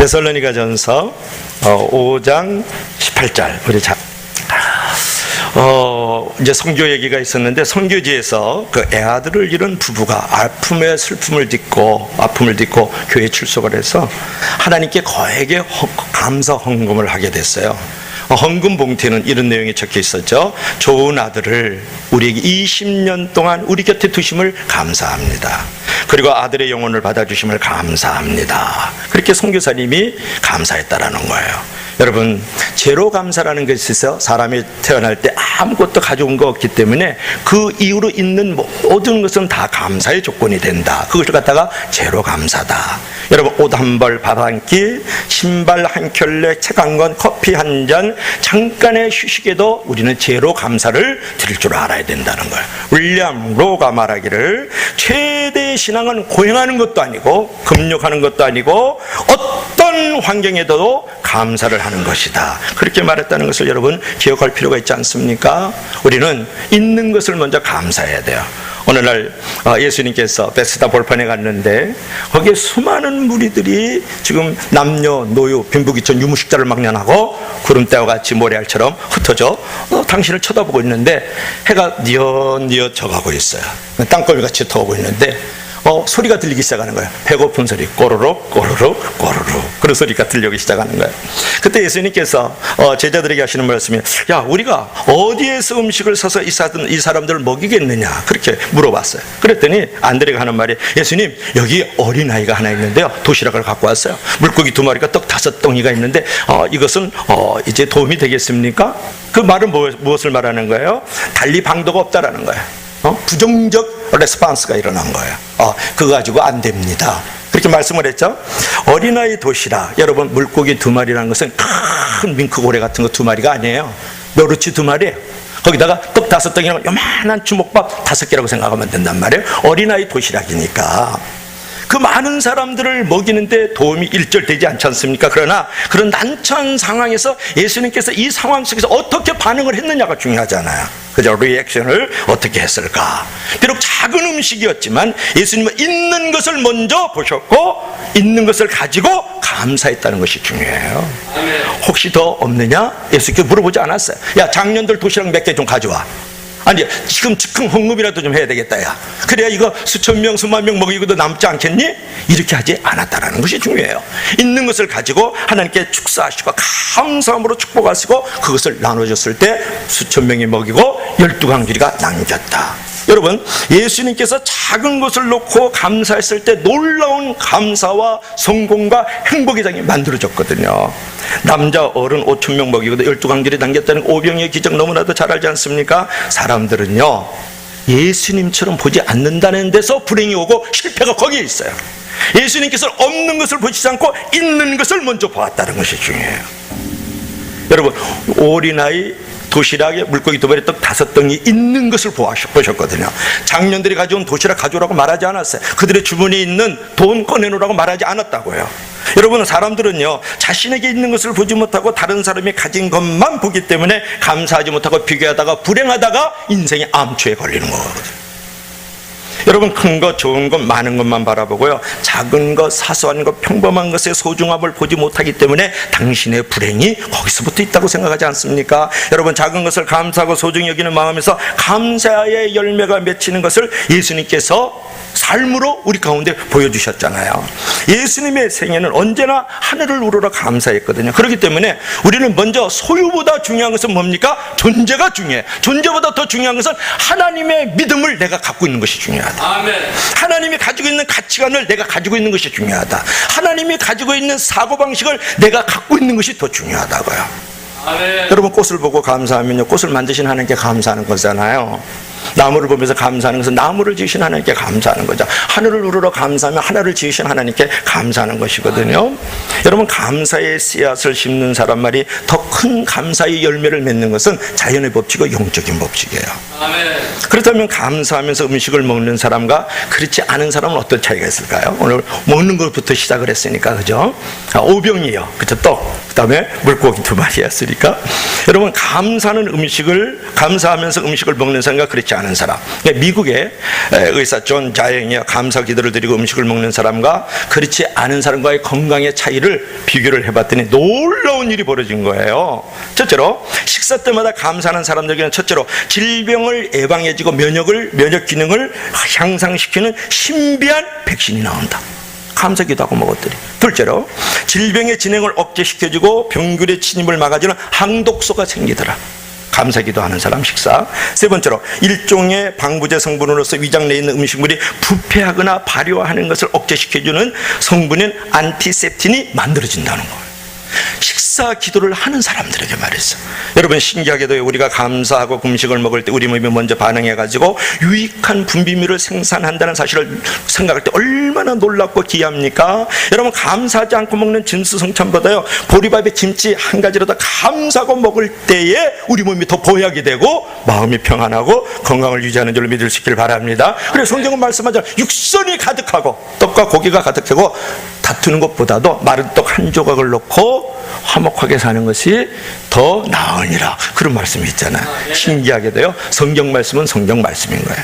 데살로니가전서 5장 18절 우리 이제 선교 얘기가 있었는데 선교지에서 그 애아들을 잃은 부부가 아픔의 슬픔을 딛고 교회에 출석을 해서 하나님께 거액의 감사 헌금을 하게 됐어요. 헌금 봉투에는 이런 내용이 적혀 있었죠. 좋은 아들을 우리에게 20년 동안 우리 곁에 두심을 감사합니다. 그리고 아들의 영혼을 받아주심을 감사합니다. 그렇게 선교사님이 감사했다라는 거예요. 여러분, 제로 감사라는 것이 있어요. 사람이 태어날 때 아무것도 가져온 거 없기 때문에 그 이후로 있는 모든 것은 다 감사의 조건이 된다. 그것을 갖다가 제로 감사다. 여러분, 옷 한 벌, 밥 한 끼, 신발 한 켤레, 책 한 권, 커피 한 잔, 잠깐의 휴식에도 우리는 제로 감사를 드릴 줄 알아야 된다는 거예요. 윌리엄 로가 말하기를 최대의 신앙은 고행하는 것도 아니고 금욕하는 것도 아니고 어떤 환경에도 감사를 하는 것이다. 그렇게 말했다는 것을 여러분 기억할 필요가 있지 않습니까? 우리는 있는 것을 먼저 감사해야 돼요. 오늘날 예수님께서 베스다 볼판에 갔는데 거기에 수많은 무리들이 지금 남녀 노유 빈부귀천 유무식자를 막론하고 구름대와 같이 모래알처럼 흩어져 당신을 쳐다보고 있는데 해가 뉘엿뉘엿 져가고 있어요. 땅거미같이 터오고 있는데 소리가 들리기 시작하는 거예요. 배고픈 소리, 꼬르륵 꼬르륵 꼬르륵, 그런 소리가 들리기 시작하는 거예요. 그때 예수님께서 제자들에게 하시는 말씀이, 야, 우리가 어디에서 음식을 사서 이 사람들을 먹이겠느냐, 그렇게 물어봤어요. 그랬더니 안드레가 하는 말이, 예수님, 여기 어린아이가 하나 있는데요, 도시락을 갖고 왔어요. 물고기 2마리가 떡 5덩이가 있는데 이것은 이제 도움이 되겠습니까? 그 말은 무엇을 말하는 거예요? 달리 방도가 없다라는 거예요. 부정적 레스판스가 일어난 거예요. 그거 가지고 안 됩니다. 그렇게 말씀을 했죠. 어린아이 도시락, 여러분, 물고기 2마리라는 것은 큰 밍크고래 같은 거 2마리가 아니에요. 멸치 2마리예요. 거기다가 떡 5덩이랑 요만한 주먹밥 5개라고 생각하면 된단 말이에요. 어린아이 도시락이니까 그 많은 사람들을 먹이는데 도움이 일절되지 않지 않습니까? 그러나 그런 난처한 상황에서 예수님께서 이 상황 속에서 어떻게 반응을 했느냐가 중요하잖아요. 그죠? 리액션을 어떻게 했을까? 비록 작은 음식이었지만 예수님은 있는 것을 먼저 보셨고 있는 것을 가지고 감사했다는 것이 중요해요. 혹시 더 없느냐? 예수님께 물어보지 않았어요. 야, 작년들 도시락 몇 개 좀 가져와. 아니, 지금 즉흥 헌금이라도 좀 해야 되겠다, 야. 그래야 이거 수천 명, 수만 명 먹이고도 남지 않겠니? 이렇게 하지 않았다라는 것이 중요해요. 있는 것을 가지고 하나님께 축사하시고 감사함으로 축복하시고 그것을 나눠줬을 때 수천 명이 먹이고 12강줄이가 남겼다. 여러분, 예수님께서 작은 것을 놓고 감사했을 때 놀라운 감사와 성공과 행복의 장이 만들어졌거든요. 남자 어른 5,000명 먹이고도 12강줄이 남겼다는 오병이의 기적 너무나도 잘 알지 않습니까? 사람들은요, 예수님처럼 보지 않는다는 데서 불행이 오고 실패가 거기에 있어요. 예수님께서 없는 것을 보시지 않고 있는 것을 먼저 보았다는 것이 중요해요. 여러분, 어린아이 도시락에 물고기 2마리 떡 5덩이 있는 것을 보셨거든요. 장년들이 가져온 도시락 가져오라고 말하지 않았어요. 그들의 주머니에 있는 돈 꺼내놓으라고 말하지 않았다고요. 여러분, 사람들은요, 자신에게 있는 것을 보지 못하고 다른 사람이 가진 것만 보기 때문에 감사하지 못하고 비교하다가 불행하다가 인생의 암초에 걸리는 거거든요. 여러분, 큰 것, 좋은 것, 많은 것만 바라보고요, 작은 것, 사소한 것, 평범한 것의 소중함을 보지 못하기 때문에 당신의 불행이 거기서부터 있다고 생각하지 않습니까? 여러분, 작은 것을 감사하고 소중히 여기는 마음에서 감사의 열매가 맺히는 것을 예수님께서 삶으로 우리 가운데 보여주셨잖아요. 예수님의 생애는 언제나 하늘을 우러러 감사했거든요. 그렇기 때문에 우리는 먼저 소유보다 중요한 것은 뭡니까? 존재가 중요해. 존재보다 더 중요한 것은 하나님의 믿음을 내가 갖고 있는 것이 중요하다. 아멘. 하나님이 가지고 있는 가치관을 내가 가지고 있는 것이 중요하다. 하나님이 가지고 있는 사고방식을 내가 갖고 있는 것이 더 중요하다고요. 아멘. 여러분, 꽃을 보고 감사하면요, 꽃을 만드신 하나님께 감사하는 거잖아요. 나무를 보면서 감사하는 것은 나무를 지으신 하나님께 감사하는 거죠. 하늘을 우러러 감사하면 하늘을 지으신 하나님께 감사하는 것이거든요. 여러분, 감사의 씨앗을 심는 사람 말이 더 큰 감사의 열매를 맺는 것은 자연의 법칙이고 영적인 법칙이에요. 아멘. 그렇다면 감사하면서 음식을 먹는 사람과 그렇지 않은 사람은 어떤 차이가 있을까요? 오늘 먹는 것부터 시작을 했으니까, 그죠? 오병이요, 그죠? 떡 그다음에 물고기 2마리였으니까. 여러분, 감사하는 음식을 감사하면서 음식을 먹는 사람과 그렇지 않은 사람. 미국의 의사 존 자영이 감사 기도를 드리고 음식을 먹는 사람과 그렇지 않은 사람과의 건강의 차이를 비교를 해봤더니 놀라운 일이 벌어진 거예요. 첫째로 식사 때마다 감사하는 사람들에게는 첫째로 질병을 예방해주고 면역 기능을 향상시키는 신비한 백신이 나온다. 감사기도하고 먹었더니. 둘째로 질병의 진행을 억제시켜주고 병균의 침입을 막아주는 항독소가 생기더라. 감사기도 하는 사람 식사. 세 번째로 일종의 방부제 성분으로서 위장 내에 있는 음식물이 부패하거나 발효하는 것을 억제시켜주는 성분인 안티셉틴이 만들어진다는 거예요. 식사 기도를 하는 사람들에게 말했어. 여러분, 신기하게도 우리가 감사하고 음식을 먹을 때 우리 몸이 먼저 반응해가지고 유익한 분비물을 생산한다는 사실을 생각할 때 얼마나 놀랍고 귀합니까? 여러분, 감사하지 않고 먹는 진수성찬보다요, 보리밥에 김치 한 가지라도 감사하고 먹을 때에 우리 몸이 더 보약이 되고 마음이 평안하고 건강을 유지하는 줄로 믿을 수 있기를 바랍니다. 그래서 성경은 말씀하잖아요. 육선이 가득하고 떡과 고기가 가득하고 다투는 것보다도 마른 떡 한 조각을 넣고 화목하게 사는 것이 더 나으니라. 그런 말씀이 있잖아요. 신기하게도요, 성경 말씀은 성경 말씀인 거예요.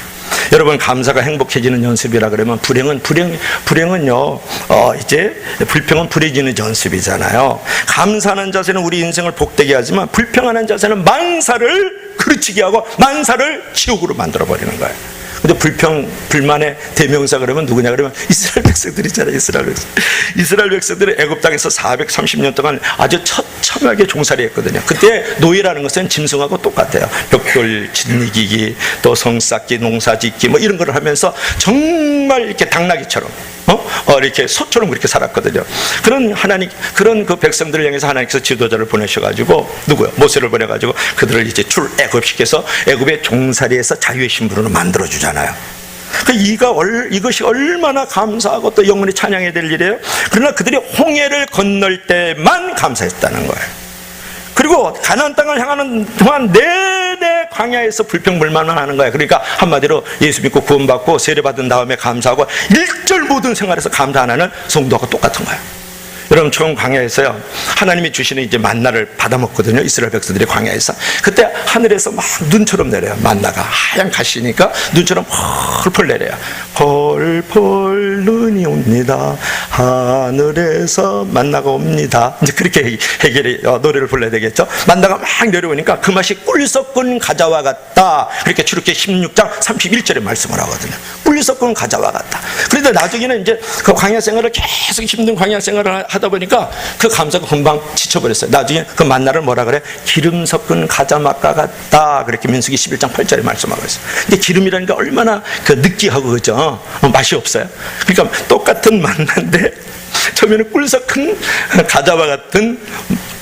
여러분, 감사가 행복해지는 연습이라 그러면 불행은요, 이제 불평은 불해지는 연습이잖아요. 감사하는 자세는 우리 인생을 복되게 하지만 불평하는 자세는 만사를 그르치게 하고 만사를 지옥으로 만들어 버리는 거예요. 근데 불만의 대명사 그러면 누구냐 그러면 이스라엘 백성들이잖아요. 이스라엘 백성들은 애굽 땅에서 430년 동안 아주 처참하게 종살이 했거든요. 그때 노예라는 것은 짐승하고 똑같아요. 벽돌 짓이기, 또 성 쌓기, 농사 짓기 뭐 이런 걸 하면서 정말 이렇게 당나귀처럼 이렇게 소처럼 그렇게 살았거든요. 그런 그 백성들을 향해서 하나님께서 지도자를 보내셔가지고 누구요? 모세를 보내가지고 그들을 이제 출애굽시켜서 애굽의 종살이에서 자유의 신분으로 만들어 주잖아요. 이것이 얼마나 감사하고 또 영원히 찬양해야 될 일이에요. 그러나 그들이 홍해를 건널 때만 감사했다는 거예요. 그리고 가나안 땅을 향하는 동안 내내 광야에서 불평불만만 하는 거예요. 그러니까 한마디로 예수 믿고 구원받고 세례받은 다음에 감사하고 일절 모든 생활에서 감사 안 하는 성도하고 똑같은 거예요. 여러분, 처음 광야에서요, 하나님이 주시는 이제 만나를 받아 먹거든요. 이스라엘 백성들이 광야에서. 그때 하늘에서 막 눈처럼 내려요. 만나가 하얀 가시니까 눈처럼 펄펄 내려요. 펄펄 눈이 옵니다. 하늘에서 만나가 옵니다. 이제 그렇게 노래를 불러야 되겠죠. 만나가 막 내려오니까 그 맛이 꿀 섞은 과자와 같다. 그렇게 출애굽기 16장 31절에 말씀을 하거든요. 꿀 섞은 과자와 같다. 그런데 나중에는 이제 그 광야 생활을 계속 힘든 광야 생활을 하다 보니까 그 감사가 금방 지쳐버렸어요. 나중에 그 만나를 뭐라 그래? 기름 섞은 과자 맛과 같다. 그렇게 민수기 11장 8절에 말씀하고 있어요. 근데 기름이라는 게 얼마나 그 느끼하고 그죠? 맛이 없어요. 그러니까 똑같은 만나인데 처음에는 꿀 섞은 과자와 같은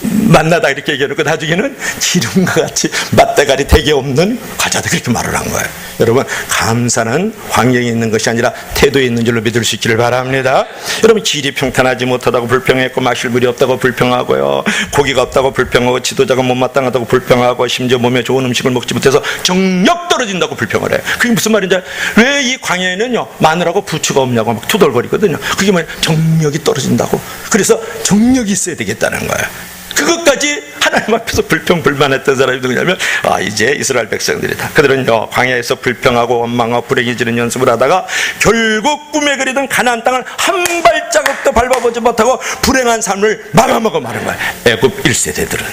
만나다 이렇게 얘기해놓고 나중에는 기름과 같이 맛대가리 되게 없는 과자다 그렇게 말을 한 거예요. 여러분, 감사는 환경에 있는 것이 아니라 태도에 있는 줄로 믿을 수 있기를 바랍니다. 여러분, 길이 평탄하지 못하다고 불평했고 마실 물이 없다고 불평하고요, 고기가 없다고 불평하고 지도자가 못마땅하다고 불평하고 심지어 몸에 좋은 음식을 먹지 못해서 정력 떨어진다고 불평을 해요. 그게 무슨 말인지 왜 이 광야에는요 마늘하고 부추가 없냐고 막 투덜거리거든요. 그게 뭐냐, 정력이 떨어진다고. 그래서 정력이 있어야 되겠다는 거예요. 그것까지 하나님 앞에서 불평불만했던 사람이 누구냐면 이제 이스라엘 백성들이다. 그들은요 광야에서 불평하고 원망하고 불행해지는 연습을 하다가 결국 꿈에 그리던 가나안 땅을 한 발자국도 밟아보지 못하고 불행한 삶을 말아먹어 마는 거예요. 애굽 1세대들은.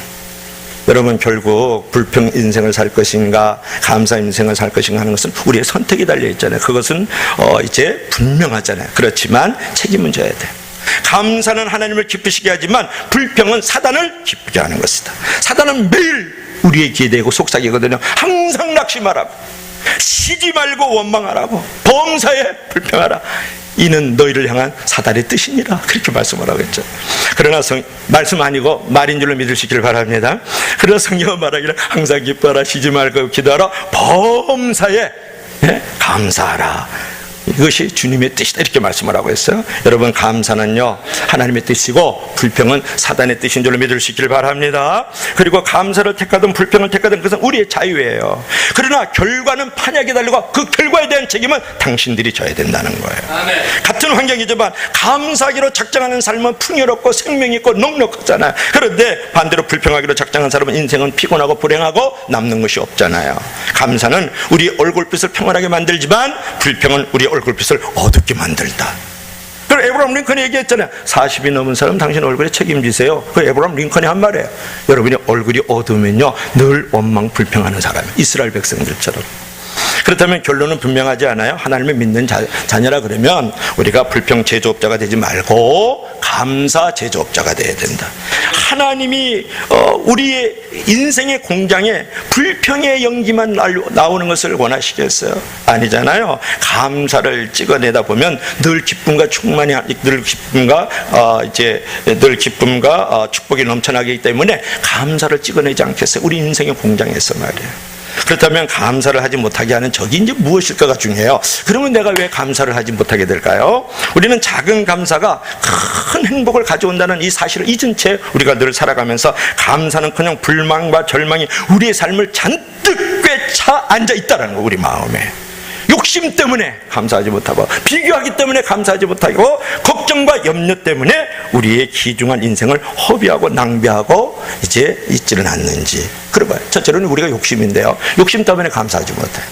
여러분, 결국 불평 인생을 살 것인가 감사 인생을 살 것인가 하는 것은 우리의 선택이 달려있잖아요. 그것은 이제 분명하잖아요. 그렇지만 책임은 져야 돼요. 감사는 하나님을 기쁘시게 하지만 불평은 사단을 기쁘게 하는 것이다. 사단은 매일 우리의 기대고 속삭이거든요. 항상 낙심하라고, 쉬지 말고 원망하라고, 범사에 불평하라. 이는 너희를 향한 사단의 뜻이니라. 그렇게 말씀을 하고 있죠. 그러나 말씀 아니고 말인 줄로 믿을 수 있기를 바랍니다. 그러나 성경은 말하기를 항상 기뻐하라, 쉬지 말고 기도하라, 범사에 감사하라. 이것이 주님의 뜻이다 이렇게 말씀을 하고 있어요. 여러분, 감사는요 하나님의 뜻이고 불평은 사단의 뜻인 줄로 믿을 수 있기를 바랍니다. 그리고 감사를 택하든 불평을 택하든 그것은 우리의 자유예요. 그러나 결과는 판약이 달리고 그 결과에 대한 책임은 당신들이 져야 된다는 거예요. 아멘. 같은 환경이지만 감사하기로 작정하는 삶은 풍요롭고 생명이 있고 넉넉하잖아요. 그런데 반대로 불평하기로 작정한 사람은 인생은 피곤하고 불행하고 남는 것이 없잖아요. 감사는 우리 얼굴빛을 평안하게 만들지만 불평은 우리 얼굴빛을 어둡게 만들다. 그리고 에브라임 링컨이 얘기했잖아요. 40이 넘은 사람 당신 얼굴에 책임지세요. 그 에브라임 링컨이 한 말이에요. 여러분이 얼굴이 어두우면요 늘 원망 불평하는 사람이에요. 이스라엘 백성들처럼. 그렇다면 결론은 분명하지 않아요? 하나님을 믿는 자녀라 그러면 우리가 불평 제조업자가 되지 말고 감사 제조업자가 되어야 된다. 하나님이 우리의 인생의 공장에 불평의 연기만 나오는 것을 원하시겠어요? 아니잖아요. 감사를 찍어내다 보면 늘 기쁨과 충만이, 늘 기쁨과 축복이 넘쳐나기 때문에 감사를 찍어내지 않겠어요? 우리 인생의 공장에서 말이에요. 그렇다면 감사를 하지 못하게 하는 적이 이제 무엇일까가 중요해요. 그러면 내가 왜 감사를 하지 못하게 될까요? 우리는 작은 감사가 큰 행복을 가져온다는 이 사실을 잊은 채 우리가 늘 살아가면서 감사는 그냥 불만과 절망이 우리의 삶을 잔뜩 꿰차 앉아 있다는 거, 우리 마음에. 욕심 때문에 감사하지 못하고, 비교하기 때문에 감사하지 못하고, 걱정과 염려 때문에 우리의 귀중한 인생을 허비하고 낭비하고 이제 있지는 않는지. 그런 거예요. 첫째로는 우리가 욕심인데요, 욕심 때문에 감사하지 못해요.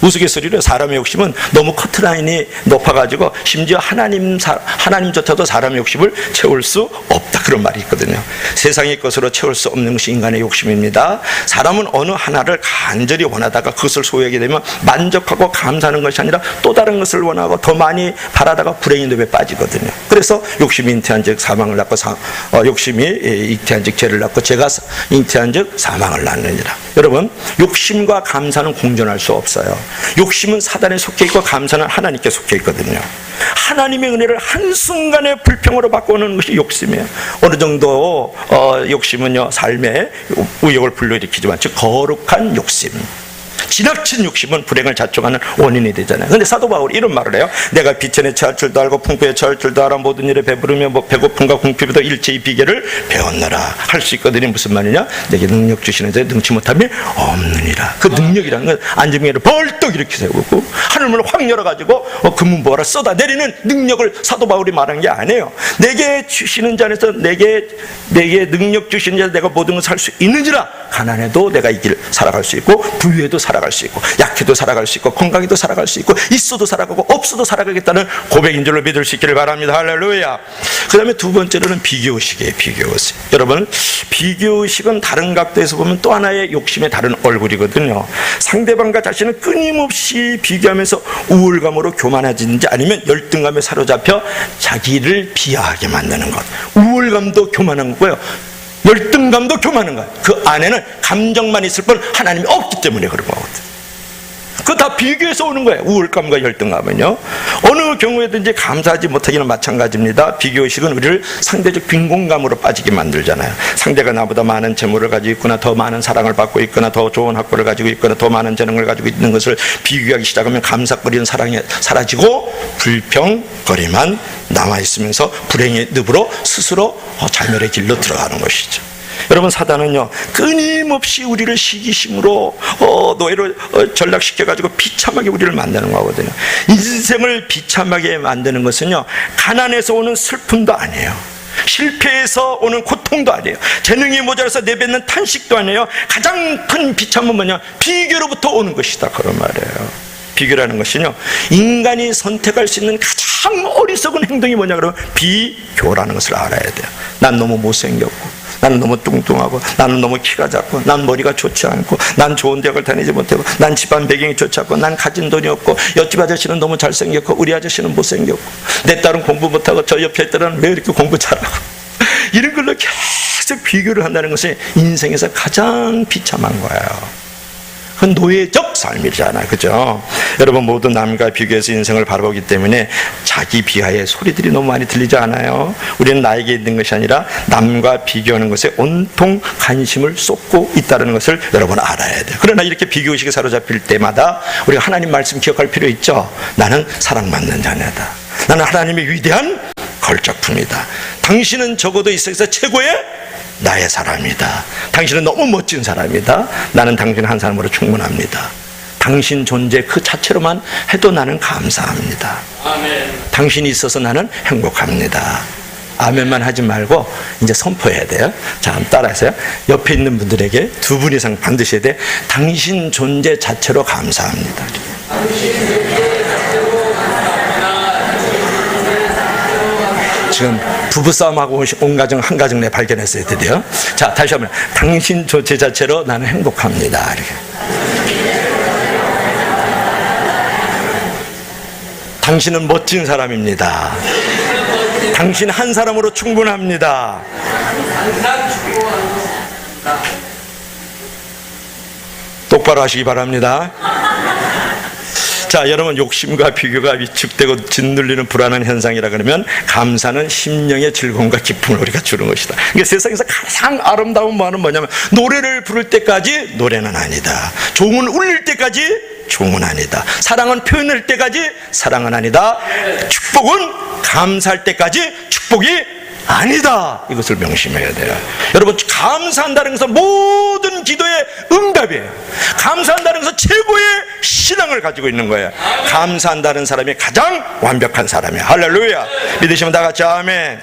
우스갯소리로 사람의 욕심은 너무 커트라인이 높아가지고 심지어 하나님조차도 사람의 욕심을 채울 수 없다, 그런 말이 있거든요. 세상의 것으로 채울 수 없는 것이 인간의 욕심입니다. 사람은 어느 하나를 간절히 원하다가 그것을 소유하게 되면 만족하고 감사하는 것이 아니라 또 다른 것을 원하고 더 많이 바라다가 불행의 늪에 빠지거든요. 그래서 욕심이 잉태한 즉 사망을 낳고 욕심이 잉태한 즉 죄를 낳고 죄가 잉태한 즉 사망을 낳느니라. 여러분, 욕심과 감사는 공존할 수 없어요. 욕심은 사단에 속해 있고 감사는 하나님께 속해 있거든요. 하나님의 은혜를 한순간에 불평으로 바꾸는 것이 욕심이에요. 어느 정도 욕심은요 삶에 우욕을 불러일으키지만, 즉 거룩한 욕심, 지나친 욕심은 불행을 자초하는 원인이 되잖아요. 그런데 사도 바울이 이런 말을 해요. 내가 비천에 처할 줄도 알고 풍부에 처할 줄도 알아 모든 일에 배부르며 배고픔과 궁핍에도 일체의 비결을 배웠노라. 할 수 있거든요. 무슨 말이냐? 내게 능력 주시는 자에 능치 못함이 없느니라. 그 능력이라는 건 안전면을 벌떡 이렇게 세우고 하늘문을 확 열어가지고 금은보화를 쏟아내리는 능력을 사도 바울이 말한 게 아니에요. 내게 주시는 자 안에서 내게 능력 주시는 자 내가 모든 것을 할 수 있는지라. 가난해도 내가 이 길 살아갈 수 있고 부유해도 살아갈 수 있고 약해도 살아갈 수 있고 건강해도 살아갈 수 있고 있어도 살아가고 없어도 살아가겠다는 고백인 줄로 믿을 수 있기를 바랍니다. 할렐루야. 그 다음에 두 번째로는 비교의식이에요. 비교의식. 여러분, 비교의식은 다른 각도에서 보면 또 하나의 욕심의 다른 얼굴이거든요. 상대방과 자신을 끊임없이 비교하면서 우울감으로 교만해지는지 아니면 열등감에 사로잡혀 자기를 비하하게 만드는 것. 우울감도 교만한 거고요, 열등감도 교만한 거예요. 그 안에는 감정만 있을 뿐 하나님이 없기 때문에 그런 거거든요. 그거 다 비교해서 오는 거예요. 우울감과 열등감은요. 어느 경우에든지 감사하지 못하기는 마찬가지입니다. 비교의식은 우리를 상대적 빈곤감으로 빠지게 만들잖아요. 상대가 나보다 많은 재물을 가지고 있거나 더 많은 사랑을 받고 있거나 더 좋은 학벌을 가지고 있거나 더 많은 재능을 가지고 있는 것을 비교하기 시작하면 감사거리는 사랑이 사라지고 불평거리만 남아있으면서 불행의 늪으로 스스로 자멸의 길로 들어가는 것이죠. 여러분, 사단은요 끊임없이 우리를 시기심으로 노예로 전락시켜가지고 비참하게 우리를 만드는 거거든요. 인생을 비참하게 만드는 것은요 가난에서 오는 슬픔도 아니에요, 실패에서 오는 고통도 아니에요, 재능이 모자라서 내뱉는 탄식도 아니에요. 가장 큰 비참은 뭐냐? 비교로부터 오는 것이다, 그런 말이에요. 비교라는 것은요 인간이 선택할 수 있는 가장 어리석은 행동이 뭐냐 그러면 비교라는 것을 알아야 돼요. 난 너무 못생겼고, 나는 너무 뚱뚱하고, 나는 너무 키가 작고, 난 머리가 좋지 않고, 난 좋은 대학을 다니지 못하고, 난 집안 배경이 좋지 않고, 난 가진 돈이 없고, 옆집 아저씨는 너무 잘생겼고 우리 아저씨는 못생겼고, 내 딸은 공부 못하고 저 옆에 딸은 왜 이렇게 공부 잘하고, 이런 걸로 계속 비교를 한다는 것이 인생에서 가장 비참한 거예요. 그건 노예적 삶이잖아요. 그죠? 여러분 모두 남과 비교해서 인생을 바라보기 때문에 자기 비하의 소리들이 너무 많이 들리지 않아요? 우리는 나에게 있는 것이 아니라 남과 비교하는 것에 온통 관심을 쏟고 있다는 것을 여러분 알아야 돼요. 그러나 이렇게 비교의식에 사로잡힐 때마다 우리가 하나님 말씀 기억할 필요 있죠. 나는 사랑받는 자녀다. 나는 하나님의 위대한 걸작품이다. 당신은 적어도 이 세상에서 최고의 나의 사람이다. 당신은 너무 멋진 사람이다. 나는 당신 한 사람으로 충분합니다. 당신 존재 그 자체로만 해도 나는 감사합니다. 아멘. 당신이 있어서 나는 행복합니다. 아멘만 하지 말고 이제 선포해야 돼요. 자, 한번 따라하세요. 옆에 있는 분들에게 2분 이상 반드시 해야 돼. 당신 존재 자체로 감사합니다. 지금 부부싸움하고 온 가정 한 가정 내 발견했어요. 드디어. 자, 다시 한번. 당신 존재 자체로 나는 행복합니다. 이렇게. 당신은 멋진 사람입니다. 당신 한 사람으로 충분합니다. 똑바로 하시기 바랍니다. 자, 여러분 욕심과 비교가 위축되고 짓눌리는 불안한 현상이라 그러면 감사는 심령의 즐거움과 기쁨을 우리가 주는 것이다. 그러니까 세상에서 가장 아름다운 말은 뭐냐면 노래를 부를 때까지 노래는 아니다. 종은 울릴 때까지 종은 아니다. 사랑은 표현할 때까지 사랑은 아니다. 축복은 감사할 때까지 축복이 아니다. 이것을 명심해야 돼요. 여러분 감사한다는 것은 모든 기도의 응답이에요. 감사한다는 것은 최고의 신앙을 가지고 있는 거예요. 감사한다는 사람이 가장 완벽한 사람이에요. 할렐루야. 믿으시면 다 같이 아멘.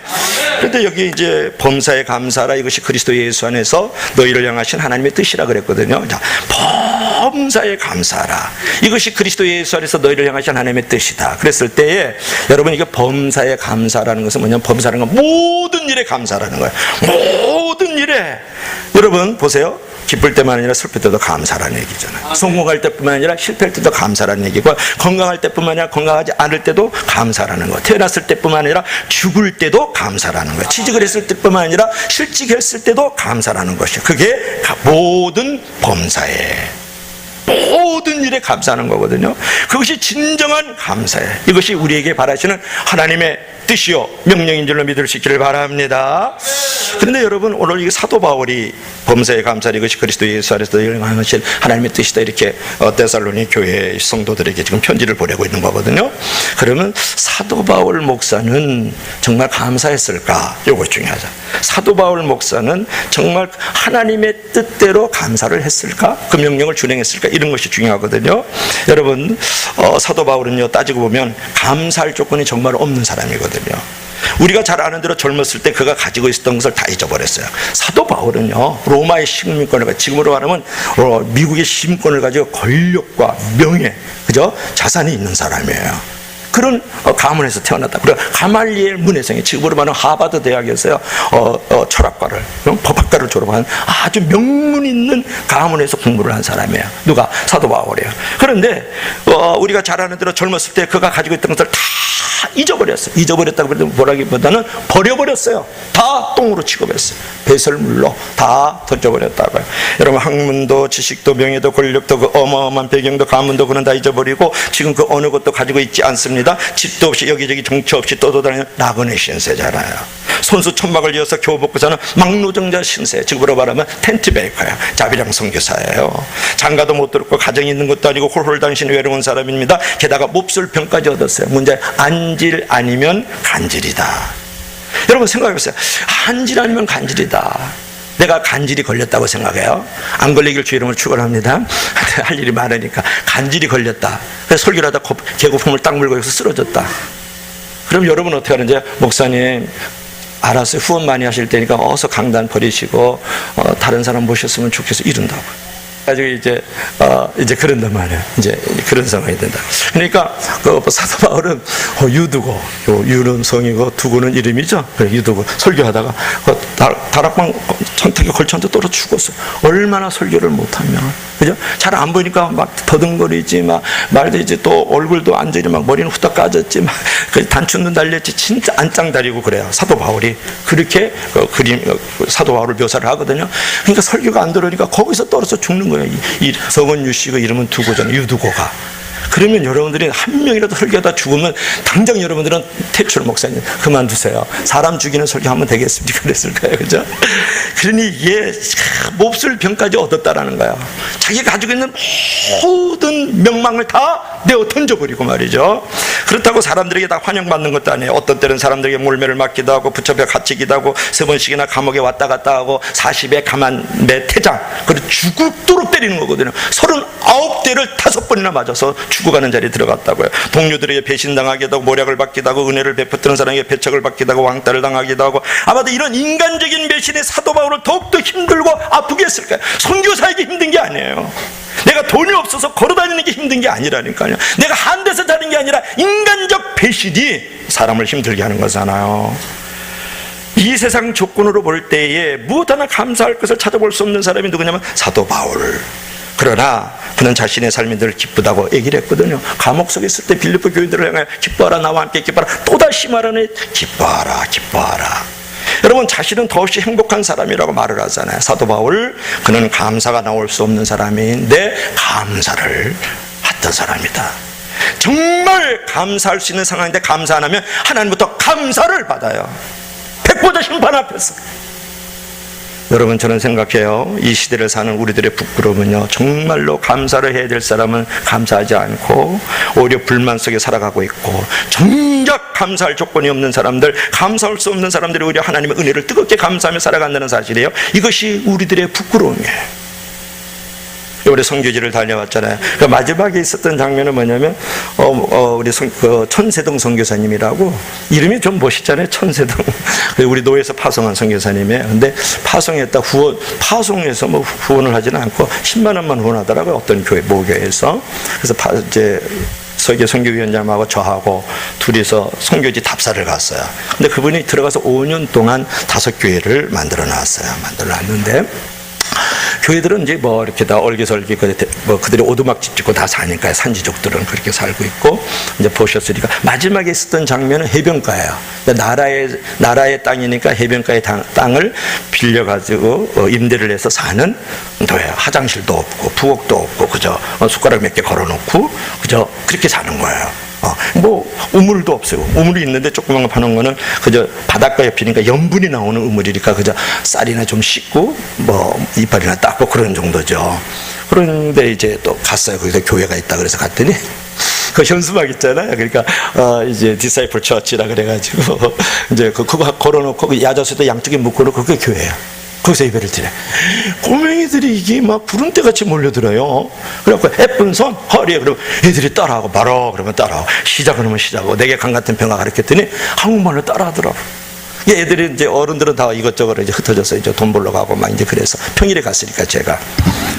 그런데 여기 이제 범사에 감사하라. 이것이 그리스도 예수 안에서 너희를 향하신 하나님의 뜻이라 그랬거든요. 자, 범사에 감사하라. 이것이 그리스도 예수 안에서 너희를 향하신 하나님의 뜻이다. 그랬을 때에 여러분 이게 범사에 감사라는 것은 뭐냐면 범사라는 건 모든 일에 감사라는 거예요. 모든 일에. 여러분 보세요. 기쁠 때만 아니라 슬플 때도 감사라는 얘기잖아요. 성공할 때뿐만 아니라 실패할 때도 감사라는 얘기고, 건강할 때뿐만 아니라 건강하지 않을 때도 감사라는 거, 태어났을 때뿐만 아니라 죽을 때도 감사라는 거예요. 취직을 했을 때뿐만 아니라 실직했을 때도 감사라는 것이에요. 그게 모든 범사에, 모든 일에 감사하는 거거든요. 그것이 진정한 감사예요. 이것이 우리에게 바라시는 하나님의 뜻이요 명령인 줄로 믿을 수 있기를 바랍니다. 그런데 여러분 오늘 이 사도 바울이 범사에 감사하라. 이것이 그리스도 예수 안에서 영광하신 하나님의 뜻이다. 이렇게 데살로니 교회 성도들에게 지금 편지를 보내고 있는 거거든요. 그러면 사도 바울 목사는 정말 감사했을까? 이거 중요하죠. 사도 바울 목사는 정말 하나님의 뜻대로 감사를 했을까? 그 명령을 준행했을까? 이런 것이 중요하거든요. 여러분 사도 바울은요 따지고 보면 감사할 조건이 정말 없는 사람이거든요. 우리가 잘 아는 대로 젊었을 때 그가 가지고 있었던 것을 다 잊어버렸어요. 사도 바울은요 로마의 식민권을 가지고, 지금으로 말하면 미국의 시민권을 가지고 권력과 명예, 그죠? 자산이 있는 사람이에요. 그런 가문에서 태어났다. 그리고 가말리엘 문해성이, 지금으로 말하면 하버드 대학에서요 철학과를, 법학과를 졸업한 아주 명문 있는 가문에서 공부를 한 사람이에요. 누가? 사도 바울이에요. 그런데 우리가 잘 아는 대로 젊었을 때 그가 가지고 있던 것을 다 잊어버렸어요. 잊어버렸다고 보라기보다는 버려버렸어요. 다 똥으로 취급했어요. 배설물로 다 던져버렸다고요. 여러분 학문도 지식도 명예도 권력도 그 어마어마한 배경도 가문도 그는 다 잊어버리고 지금 그 어느 것도 가지고 있지 않습니다. 집도 없이 여기저기 정처 없이 떠돌아다니는 나그네 신세잖아요. 손수 천막을 이어서 겨우 먹고 사는 막노정자 신세, 지금으로 말하면 텐트 베이커야. 자비랑 선교사예요. 장가도 못 들었고 가정이 있는 것도 아니고 홀홀 당신 외로운 사람입니다. 게다가 몹쓸 병까지 얻었어요. 문제 안질 아니면 간질이다. 여러분 생각해보세요. 안질 아니면 간질이다. 내가 간질이 걸렸다고 생각해요. 안 걸리길 주 이름으로 축원합니다. 할 일이 많으니까 간질이 걸렸다. 그래서 설교를 하다 개고품을 딱 물고 여기서 쓰러졌다. 그럼 여러분 어떻게 하는지, 목사님 알았어요. 후원 많이 하실 테니까 어서 강단 버리시고 다른 사람 모셨으면 좋겠어. 이런다고. 가지고 이제 그런단 말이에요. 이제 그런 상황이 된다. 그러니까 그 사도 바울은 유두고, 유는 성이고 두고는 이름이죠. 그래 유두고 설교하다가 다락방 천탁에 걸쳐서 떨어 죽었어. 얼마나 설교를 못하면, 그죠? 잘 안 보이니까 막 더듬거리지, 막 말도 이제 또 얼굴도 완전히 막 머리는 후딱 까졌지, 막 단추는 달렸지. 진짜 안짱다리고 그래요. 사도 바울이 그렇게 사도 바울을 묘사를 하거든요. 그러니까 설교가 안 들어오니까 거기서 떨어져 죽는 거예요. 이 서건유 씨 그 이름은 두고잖아요. 유두고가. 그러면 여러분들이 한 명이라도 설교하다 죽으면 당장 여러분들은 태출 목사님 그만두세요. 사람 죽이는 설교 하면 되겠습니까? 그랬을까요? 그죠? 그러니 이게 몹쓸 병까지 얻었다라는 거야. 자기가 가지고 있는 모든 명망을 다 내어 던져버리고 말이죠. 그렇다고 사람들에게 다 환영받는 것도 아니에요. 어떤 때는 사람들에게 몰매를 맞기도 하고 붙잡혀 갇히기도 하고 3번씩이나 감옥에 왔다 갔다 하고 40에 가만매 태장, 그리고 죽도록 때리는 거거든요. 39대를 5번이나 맞아서 죽어가는 자리에 들어갔다고요. 동료들에게 배신당하기도 하고 모략을 받기도 하고 은혜를 베푸는 사람에게 배척을 받기도 하고 왕따를 당하기도 하고, 아마도 이런 인간적인 배신에 사도 바울을 더욱더 힘들고 아프게 했을까요? 선교사에게 힘든 게 아니에요. 내가 돈이 없어서 걸어다니는 게 힘든 게 아니라니까요. 내가 한 데서 자는 게 아니라 인간적 배신이 사람을 힘들게 하는 거잖아요. 이 세상 조건으로 볼 때에 무엇 하나 감사할 것을 찾아볼 수 없는 사람이 누구냐면 사도 바울. 그러나 그는 자신의 삶이 늘 기쁘다고 얘기를 했거든요. 감옥 속에 있을 때 빌립보 교인들을 향해 기뻐하라, 나와 함께 기뻐하라, 또다시 말하네, 기뻐하라, 기뻐하라. 여러분, 자신은 더없이 행복한 사람이라고 말을 하잖아요. 사도 바울, 그는 감사가 나올 수 없는 사람인데 감사를 했던 사람이다. 정말 감사할 수 있는 상황인데 감사 안 하면 하나님부터 감사를 받아요. 백보자 심판 앞에서. 여러분, 저는 생각해요. 이 시대를 사는 우리들의 부끄러움은요, 정말로 감사를 해야 될 사람은 감사하지 않고 오히려 불만 속에 살아가고 있고, 정작 감사할 조건이 없는 사람들, 감사할 수 없는 사람들이 오히려 하나님의 은혜를 뜨겁게 감사하며 살아간다는 사실이에요. 이것이 우리들의 부끄러움이에요. 우리 선교지를 다녀왔잖아요. 그 마지막에 있었던 장면은 뭐냐면 우리 천세동 선교사님이라고, 이름이 좀 멋있잖아요. 천세동. 우리 노예에서 파송한 선교사님이에요. 근데 파송했다 파송해서 뭐 후원을 하지는 않고 10만 원만 후원하더라고요. 어떤 교회 모교회에서. 그래서 이제 서계 선교위원장하고 저하고 둘이서 선교지 답사를 갔어요. 근데 그분이 들어가서 5년 동안 5교회를 만들어 놨어요. 만들어 놨는데, 교회들은 이제 뭐 이렇게 다 얼기설기 뭐 그들이 오두막집 짓고 다 사니까 산지족들은 그렇게 살고 있고, 이제 보셨으니까 마지막에 있었던 장면은 해변가예요. 나라의 땅이니까 해변가의 땅을 빌려가지고 임대를 해서 사는 도예요. 화장실도 없고 부엌도 없고, 그저 숟가락 몇 개 걸어놓고 그저 그렇게 사는 거예요. 뭐 우물도 없어요. 우물이 있는데 조그만 거 파는 거는 그저 바닷가 옆이니까 염분이 나오는 우물이니까 그저 쌀이나 좀 씻고 뭐 이빨이나 닦고 그런 정도죠. 그런데 이제 또 갔어요. 거기서 교회가 있다 그래서 갔더니 그 현수막 있잖아요. 그러니까 이제 디사이플 처치라 그래가지고 이제 그거 걸어놓고 그 야자수도 양쪽에 묶어놓고 그게 교회예요. 거기서 예배를 드려. 꼬맹이들이 이게 막 구름대같이 몰려들어요. 그래갖고 예쁜 손 허리에, 그러면 애들이 따라하고 바로 그러면 따라하고, 시작을 하면 시작하고, 내게 강 같은 평화 가르쳤더니 한국말로 따라하더라고. 애들이 이제 어른들은 다 이것저것 이제 흩어져서 이제 돈 벌러 가고 막 이제 그래서 평일에 갔으니까 제가.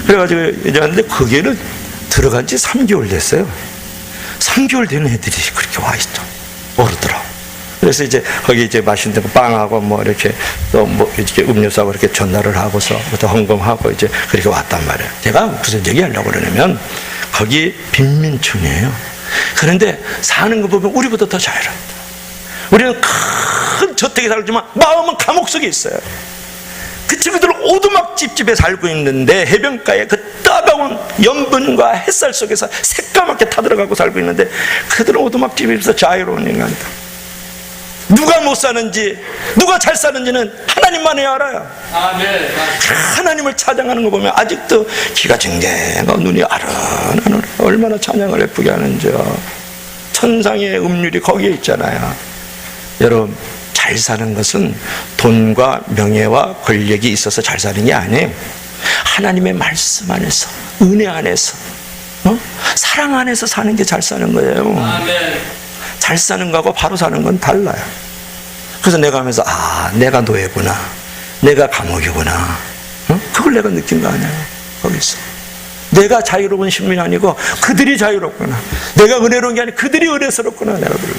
그래가지고 이제 왔는데 거기에는 들어간 지 3개월 됐어요. 3개월 된 애들이 그렇게 와 있죠. 어르더라고. 그래서 이제 거기 이제 맛있는 빵하고 뭐 이렇게 또 뭐 이렇게 음료수하고 이렇게 전달을 하고서 또 헌금하고 이제 그렇게 왔단 말이에요. 제가 무슨 얘기하려고 그러냐면 거기 빈민촌이에요. 그런데 사는 거 보면 우리보다 더 자유롭다. 우리는 큰 저택에 살지만 마음은 감옥 속에 있어요. 그 친구들은 오두막 집집에 살고 있는데 해변가에 그 따가운 염분과 햇살 속에서 새까맣게 타들어가고 살고 있는데, 그들은 오두막 집에서 자유로운 인간이다. 누가 못 사는지, 누가 잘 사는지는 하나님만이 알아요. 아멘. 하나님을 찬양하는 거 보면 아직도 귀가 쟁쟁하고 눈이 아른아른, 얼마나 찬양을 예쁘게 하는지요. 천상의 음률이 거기에 있잖아요. 여러분, 잘 사는 것은 돈과 명예와 권력이 있어서 잘 사는 게 아니에요. 하나님의 말씀 안에서, 은혜 안에서, 사랑 안에서 사는 게 잘 사는 거예요. 아멘. 잘 사는 거하고 바로 사는 건 달라요. 그래서 내가 하면서 내가 노예구나, 내가 감옥이구나, 그걸 내가 느낀 거 아니에요. 거기서 내가 자유로운 신분이 아니고 그들이 자유롭구나, 내가 은혜로운 게 아니고 그들이 은혜스럽구나, 내가 그걸.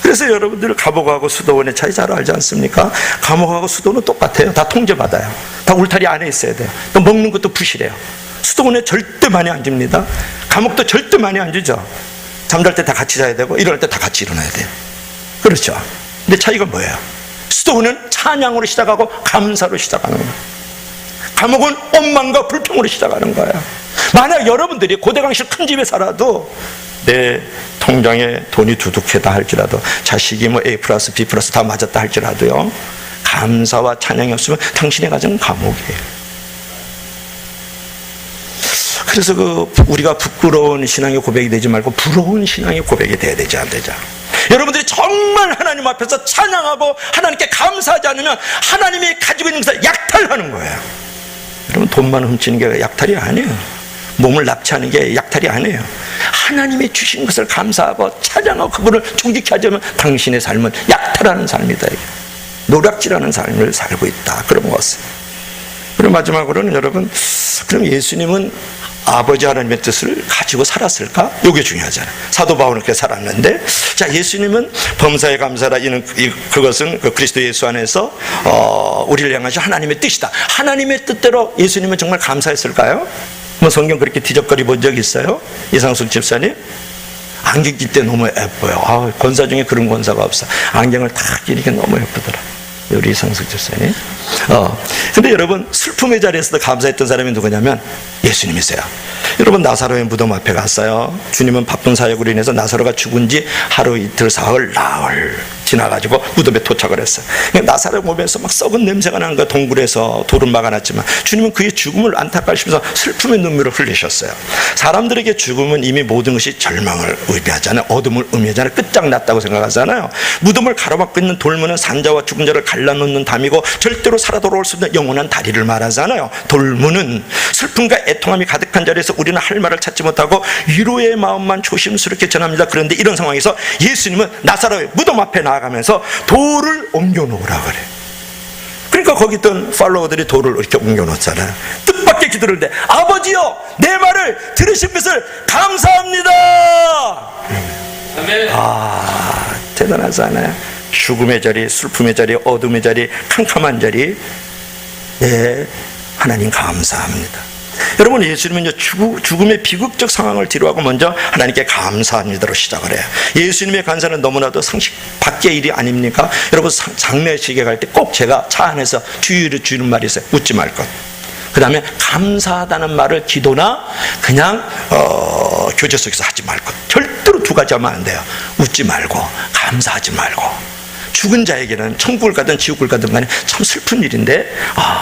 그래서 여러분들 감옥하고 수도원의 차이 잘 알지 않습니까? 감옥하고 수도원은 똑같아요. 다 통제받아요. 다 울타리 안에 있어야 돼요. 또 먹는 것도 부실해요. 수도원에 절대 많이 안 줍니다. 감옥도 절대 많이 안 주죠. 잠잘 때 다 같이 자야 되고 일어날 때 다 같이 일어나야 돼요. 그렇죠. 근데 차이가 뭐예요? 수도원은 찬양으로 시작하고 감사로 시작하는 거예요. 감옥은 원망과 불평으로 시작하는 거예요. 만약 여러분들이 고대강실 큰 집에 살아도 내 통장에 돈이 두둑하다 할지라도 자식이 뭐 A 플러스 B 플러스 다 맞았다 할지라도요, 감사와 찬양이 없으면 당신의 가정은 감옥이에요. 그래서 우리가 부끄러운 신앙의 고백이 되지 말고 부러운 신앙의 고백이 돼야 되지 않되자. 여러분들이 정말 하나님 앞에서 찬양하고 하나님께 감사하지 않으면 하나님이 가지고 있는 것을 약탈하는 거예요. 여러분, 돈만 훔치는 게 약탈이 아니에요. 몸을 납치하는 게 약탈이 아니에요. 하나님이 주신 것을 감사하고 찬양하고 그분을 존귀케 하자면 당신의 삶은 약탈하는 삶이다. 노략질하는 삶을 살고 있다. 그런 것을. 그리고 마지막으로는 여러분, 그럼 예수님은 아버지 하나님의 뜻을 가지고 살았을까? 이게 중요하잖아요. 사도 바울은 그렇게 살았는데, 자, 예수님은 범사에 감사라. 그것은 그리스도 예수 안에서 우리를 향하신 하나님의 뜻이다. 하나님의 뜻대로 예수님은 정말 감사했을까요? 뭐 성경 그렇게 뒤적거리 본 적 있어요? 이상숙 집사님? 안경 낄 때 너무 예뻐요. 권사 중에 그런 권사가 없어. 안경을 딱 끼니까 너무 예쁘더라, 우리 이상숙 집사님. 근데 여러분, 슬픔의 자리에서도 감사했던 사람이 누구냐면 예수님이세요. 여러분, 나사로의 무덤 앞에 갔어요. 주님은 바쁜 사역으로 인해서 나사로가 죽은 지 하루 이틀 사흘 나흘 지나가지고 무덤에 도착을 했어요. 나사로 몸에서 막 썩은 냄새가 나는 거야. 동굴에서 돌은 막아놨지만 주님은 그의 죽음을 안타까우시면서 슬픔의 눈물을 흘리셨어요. 사람들에게 죽음은 이미 모든 것이 절망을 의미하잖아요. 어둠을 의미하잖아요. 끝장났다고 생각하잖아요. 무덤을 가로막고 있는 돌문은 산자와 죽은 자를 갈라놓는 담이고 절대로 살아 돌아올 수 없는 영원한 다리를 말하잖아요. 돌문은 슬픔과 애통함이 가득한 자리에서 우리는 할 말을 찾지 못하고 위로의 마음만 조심스럽게 전합니다. 그런데 이런 상황에서 예수님은 나사로의 무덤 앞에 나아가면서 돌을 옮겨놓으라 그래. 그러니까 거기 있던 팔로워들이 돌을 이렇게 옮겨놓잖아요. 뜻밖의 기도를 했는데, 아버지여, 내 말을 들으신 것을 감사합니다. 아멘. 대단하잖아요. 죽음의 자리, 슬픔의 자리, 어둠의 자리, 캄캄한 자리, 네, 하나님 감사합니다. 여러분, 예수님은 죽음의 비극적 상황을 뒤로하고 먼저 하나님께 감사합니다로 시작을 해요. 예수님의 감사는 너무나도 상식 밖의 일이 아닙니까? 여러분, 장례식에 갈 때 꼭 제가 차 안에서 주는 말이 있어요. 웃지 말 것. 그 다음에 감사하다는 말을 기도나 그냥 교제 속에서 하지 말 것. 절대로 두 가지 하면 안 돼요. 웃지 말고 감사하지 말고. 죽은 자에게는 천국을 가든 지옥을 가든 간에 참 슬픈 일인데,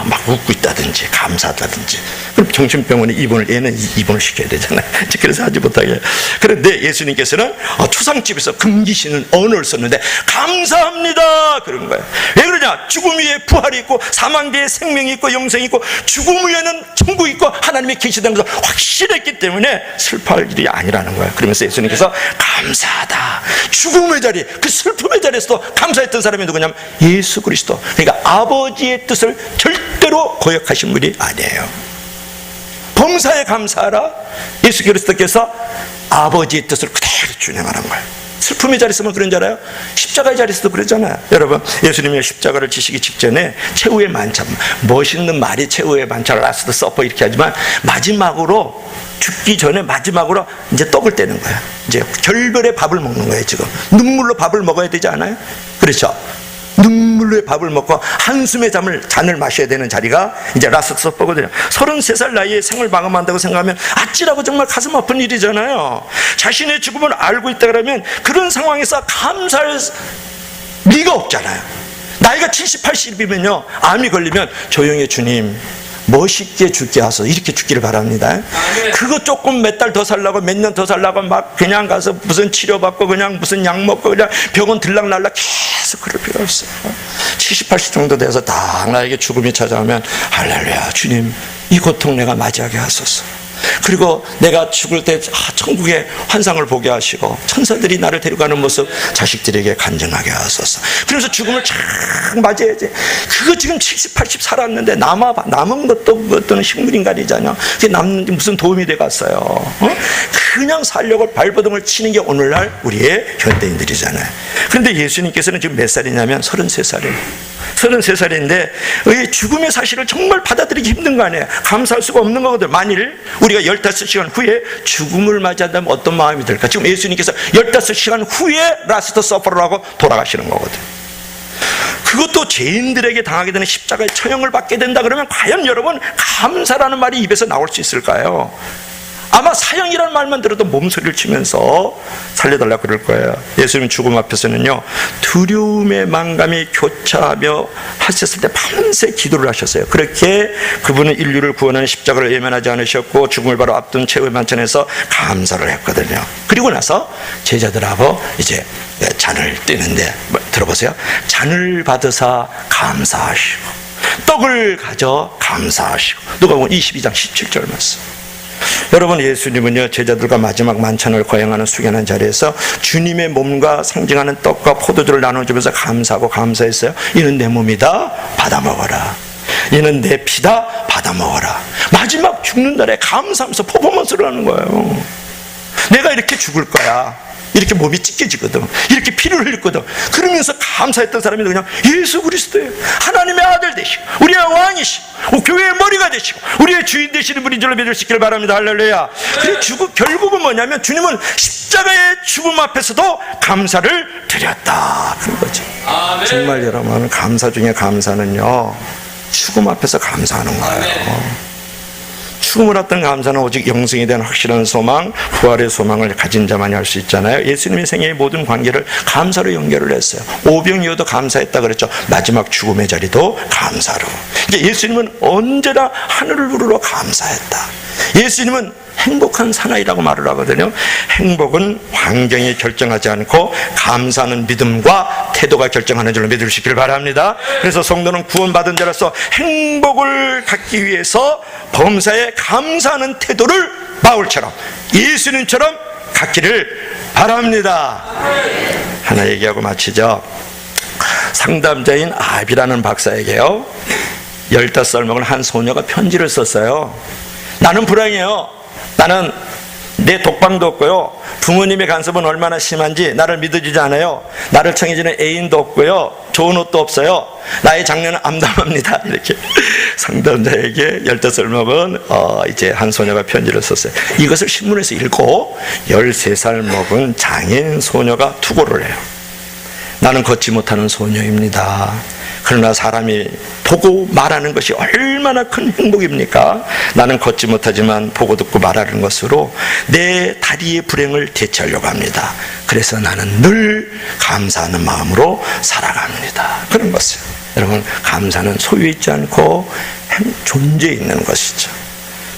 막 웃고 있다든지 감사하다든지, 그럼 정신병원에 얘는 입원을 시켜야 되잖아요. 그래서 하지 못하게. 그런데 예수님께서는 초상집에서 금기시는 언어를 썼는데 감사합니다 그런 거예요. 왜 그러냐? 죽음 위에 부활이 있고 사망 뒤에 생명이 있고 영생이 있고 죽음 위에는 천국이 있고 하나님의 계시다는 것을 확실했기 때문에 슬퍼할 일이 아니라는 거예요. 그러면서 예수님께서 감사하다, 죽음의 자리, 그 슬픔의 자리에서도 감사했던 사람이 누구냐면 예수 그리스도. 그러니까 아버지의 뜻을 절대로 거역하신 분이 아니에요. 범사에 감사하라. 예수 그리스도께서 아버지의 뜻을 그대로 준행하는 거예요. 슬픔의 자리에서만 그런 줄 알아요? 십자가의 자리에서도 그러잖아요. 여러분, 예수님이 십자가를 지시기 직전에 최후의 만찬, 멋있는 말이 최후의 만찬, 라스트 서퍼 이렇게 하지만 마지막으로 죽기 전에 마지막으로 이제 떡을 떼는 거예요. 이제 결별의 밥을 먹는 거예요. 지금 눈물로 밥을 먹어야 되지 않아요? 그렇죠? 눈물로 밥을 먹고 한숨의 잔을 마셔야 되는 자리가 이제 라스트 서퍼거든요. 33살 나이에 생을 마감한다고 생각하면 아찔하고 정말 가슴 아픈 일이잖아요. 자신의 죽음을 알고 있다 그러면 그런 상황에서 감사할 리가 없잖아요. 나이가 70, 80이면요 암이 걸리면 조용히 주님 멋있게 죽게 하소서 이렇게 죽기를 바랍니다. 그거 조금 몇 달 더 살라고 몇 년 더 살라고 막 그냥 가서 무슨 치료받고 그냥 무슨 약 먹고 그냥 병원 들락날락 계속 그럴 필요 없어요. 70, 80 정도 돼서 딱 나에게 죽음이 찾아오면 할렐루야 주님 이 고통 내가 맞이하게 하소서. 그리고 내가 죽을 때 천국의 환상을 보게 하시고 천사들이 나를 데려가는 모습 자식들에게 간증하게 하소서. 그래서 죽음을 쫙 맞이해야지. 그거 지금 70, 80 살았는데 남은 것도 그것도는 식물인간이잖아. 그게 남는 무슨 도움이 돼갔어요. 그냥 살려고 발버둥을 치는 게 오늘날 우리의 현대인들이잖아요. 그런데 예수님께서는 지금 몇 살이냐면 33살이에요. 33살인데 죽음의 사실을 정말 받아들이기 힘든 거 아니에요. 감사할 수가 없는 거거든. 만일 우리가 15시간 후에 죽음을 맞이한다면 어떤 마음이 들까? 지금 예수님께서 15시간 후에 라스트 서퍼를 하고 돌아가시는 거거든. 그것도 죄인들에게 당하게 되는 십자가의 처형을 받게 된다 그러면 과연 여러분 감사라는 말이 입에서 나올 수 있을까요? 아마 사형이라는 말만 들어도 몸소리를 치면서 살려달라고 그럴 거예요. 예수님 죽음 앞에서는요, 두려움의 만감이 교차하며 하셨을 때 밤새 기도를 하셨어요. 그렇게 그분은 인류를 구원하는 십자가를 외면하지 않으셨고 죽음을 바로 앞둔 최후의 만찬에서 감사를 했거든요. 그리고 나서 제자들하고 이제 잔을 떼는데 들어보세요. 잔을 받으사 감사하시고 떡을 가져 감사하시고. 누가복음 22장 17절 말씀. 여러분, 예수님은요 제자들과 마지막 만찬을 거행하는 숙연한 자리에서 주님의 몸과 상징하는 떡과 포도주를 나눠주면서 감사하고 감사했어요. 이는 내 몸이다, 받아 먹어라. 이는 내 피다, 받아 먹어라. 마지막 죽는 날에 감사하면서 퍼포먼스를 하는 거예요. 내가 이렇게 죽을 거야. 이렇게 몸이 찢겨지거든. 이렇게 피를 흘리거든. 그러면서 감사했던 사람이 그냥 예수 그리스도예요. 하나님의 아들 되시고 우리의 왕이시고 교회의 머리가 되시고 우리의 주인 되시는 분인 줄로 믿으시길 바랍니다. 할렐루야. 그래 결국은 뭐냐면 주님은 십자가의 죽음 앞에서도 감사를 드렸다 그런 거죠. 정말 여러분, 감사 중에 감사는요 죽음 앞에서 감사하는 거예요. 죽음을 앞둔 감사는 오직 영생에 대한 확실한 소망, 부활의 소망을 가진 자만이 할 수 있잖아요. 예수님의 생애의 모든 관계를 감사로 연결을 했어요. 오병이어도 감사했다 그랬죠. 마지막 죽음의 자리도 감사로. 이제 예수님은 언제나 하늘을 우러러 감사했다. 예수님은 행복한 사나이라고 말을 하거든요. 행복은 환경이 결정하지 않고 감사하는 믿음과 태도가 결정하는 줄로 믿으시길 바랍니다. 그래서 성도는 구원받은 자로서 행복을 갖기 위해서 범사에 감사하는 태도를 바울처럼 예수님처럼 갖기를 바랍니다. 하나 얘기하고 마치죠. 상담자인 압이라는 박사에게요 15살 먹은 한 소녀가 편지를 썼어요. 나는 불행해요. 나는 내 독방도 없고요. 부모님의 간섭은 얼마나 심한지 나를 믿어주지 않아요. 나를 청해주는 애인도 없고요. 좋은 옷도 없어요. 나의 장래는 암담합니다. 이렇게 상담자에게 15살 먹은 이제 한 소녀가 편지를 썼어요. 이것을 신문에서 읽고 13살 먹은 장애인 소녀가 투고를 해요. 나는 걷지 못하는 소녀입니다. 그러나 사람이 보고 말하는 것이 얼마나 큰 행복입니까? 나는 걷지 못하지만 보고 듣고 말하는 것으로 내 다리의 불행을 대체하려고 합니다. 그래서 나는 늘 감사하는 마음으로 살아갑니다. 그런 것이에요. 여러분, 감사는 소유에 있지 않고 존재에 있는 것이죠.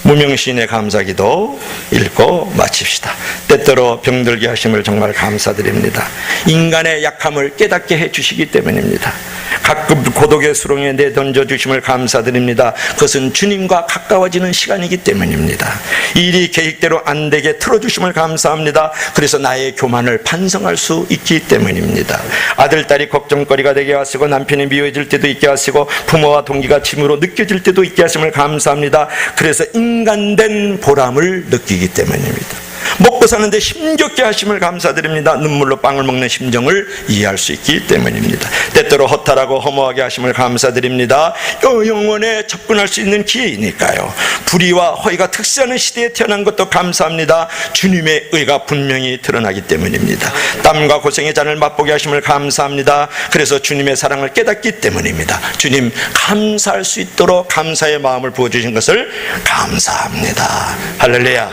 무명시인의 감사기도 읽고 마칩시다. 때때로 병들게 하심을 정말 감사드립니다. 인간의 약함을 깨닫게 해주시기 때문입니다. 가끔 고독의 수렁에 내던져 주심을 감사드립니다. 그것은 주님과 가까워지는 시간이기 때문입니다. 일이 계획대로 안 되게 틀어주심을 감사합니다. 그래서 나의 교만을 반성할 수 있기 때문입니다. 아들, 딸이 걱정거리가 되게 하시고 남편이 미워질 때도 있게 하시고 부모와 동기가 짐으로 느껴질 때도 있게 하심을 감사합니다. 그래서 인간된 보람을 느끼기 때문입니다. 먹고 사는데 힘겹게 하심을 감사드립니다. 눈물로 빵을 먹는 심정을 이해할 수 있기 때문입니다. 때때로 허탈하고 허무하게 하심을 감사드립니다. 영원에 접근할 수 있는 기회이니까요. 불의와 허위가 특수하는 시대에 태어난 것도 감사합니다. 주님의 의가 분명히 드러나기 때문입니다. 땀과 고생의 잔을 맛보게 하심을 감사합니다. 그래서 주님의 사랑을 깨닫기 때문입니다. 주님, 감사할 수 있도록 감사의 마음을 부어주신 것을 감사합니다. 할렐루야.